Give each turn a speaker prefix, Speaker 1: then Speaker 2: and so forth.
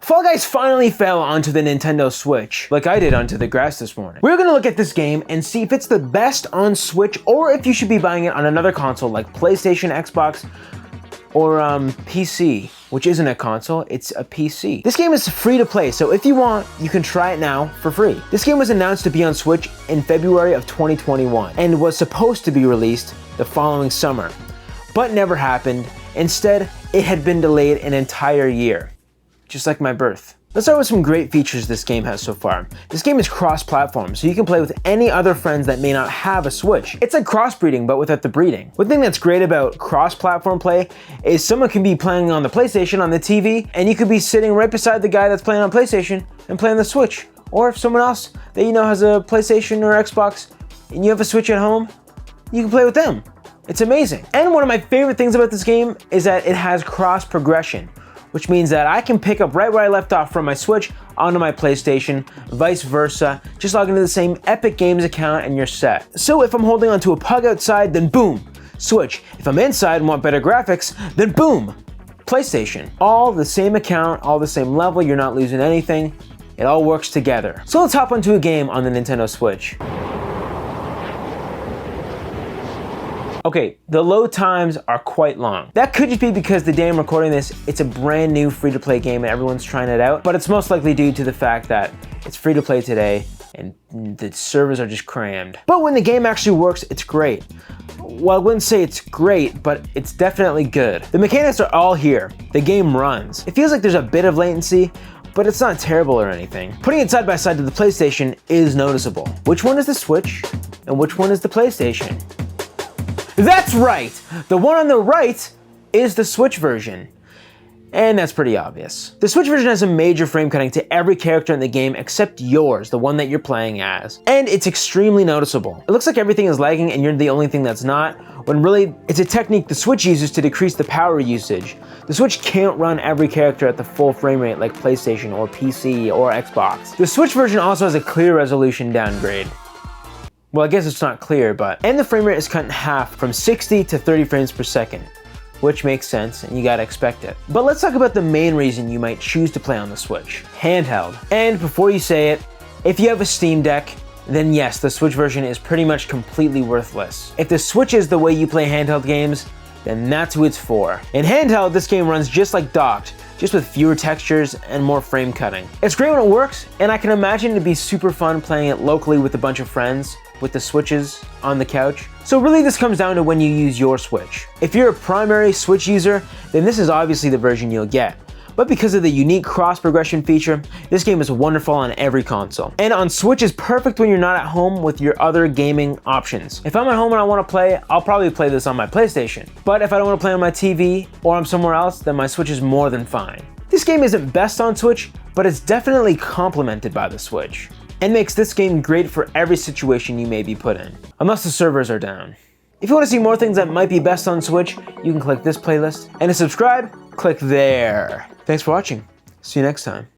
Speaker 1: Fall Guys finally fell onto the Nintendo Switch, like I did onto the grass this morning. We're gonna look at this game and see if it's the best on Switch or if you should be buying it on another console like PlayStation, Xbox, or PC, which isn't a console, it's a PC. This game is free to play, so if you want, you can try it now for free. This game was announced to be on Switch in February of 2021 and was supposed to be released the following summer, but never happened. Instead, it had been delayed an entire year. Just like my birth. Let's start with some great features this game has so far. This game is cross-platform, so you can play with any other friends that may not have a Switch. It's like crossbreeding, but without the breeding. One thing that's great about cross-platform play is someone can be playing on the PlayStation on the TV, and you could be sitting right beside the guy that's playing on PlayStation and playing the Switch. Or if someone else that you know has a PlayStation or Xbox, and you have a Switch at home, you can play with them. It's amazing. And one of my favorite things about this game is that it has cross-progression, which means that I can pick up right where I left off from my Switch onto my PlayStation, vice versa. Just log into the same Epic Games account and you're set. So if I'm holding onto a pug outside, then boom, Switch. If I'm inside and want better graphics, then boom, PlayStation. All the same account, all the same level, you're not losing anything. It all works together. So let's hop onto a game on the Nintendo Switch. Okay, the load times are quite long. That could just be because the day I'm recording this, it's a brand new free-to-play game and everyone's trying it out, but it's most likely due to the fact that it's free to play today and the servers are just crammed. But when the game actually works, it's great. Well, I wouldn't say it's great, but it's definitely good. The mechanics are all here. The game runs. It feels like there's a bit of latency, but it's not terrible or anything. Putting it side by side to the PlayStation is noticeable. Which one is the Switch and which one is the PlayStation? That's right! The one on the right is the Switch version. And that's pretty obvious. The Switch version has a major frame cutting to every character in the game except yours, the one that you're playing as. And it's extremely noticeable. It looks like everything is lagging and you're the only thing that's not, when really it's a technique the Switch uses to decrease the power usage. The Switch can't run every character at the full frame rate like PlayStation or PC or Xbox. The Switch version also has a clear resolution downgrade. Well, I guess it's not clear, and the frame rate is cut in half from 60 to 30 frames per second, which makes sense and you gotta expect it. But let's talk about the main reason you might choose to play on the Switch: handheld. And before you say it, if you have a Steam Deck, then yes, the Switch version is pretty much completely worthless. If the Switch is the way you play handheld games, then that's who it's for. In handheld, this game runs just like docked, just with fewer textures and more frame cutting. It's great when it works, and I can imagine it'd be super fun playing it locally with a bunch of friends, with the Switches on the couch. So really this comes down to when you use your Switch. If you're a primary Switch user, then this is obviously the version you'll get. But because of the unique cross-progression feature, this game is wonderful on every console. And on Switch is perfect when you're not at home with your other gaming options. If I'm at home and I want to play, I'll probably play this on my PlayStation. But if I don't want to play on my TV or I'm somewhere else, then my Switch is more than fine. This game isn't best on Switch, but it's definitely complemented by the Switch, and makes this game great for every situation you may be put in, unless the servers are down. If you want to see more things that might be best on Switch, you can click this playlist, and to subscribe, click there. Thanks for watching. See you next time.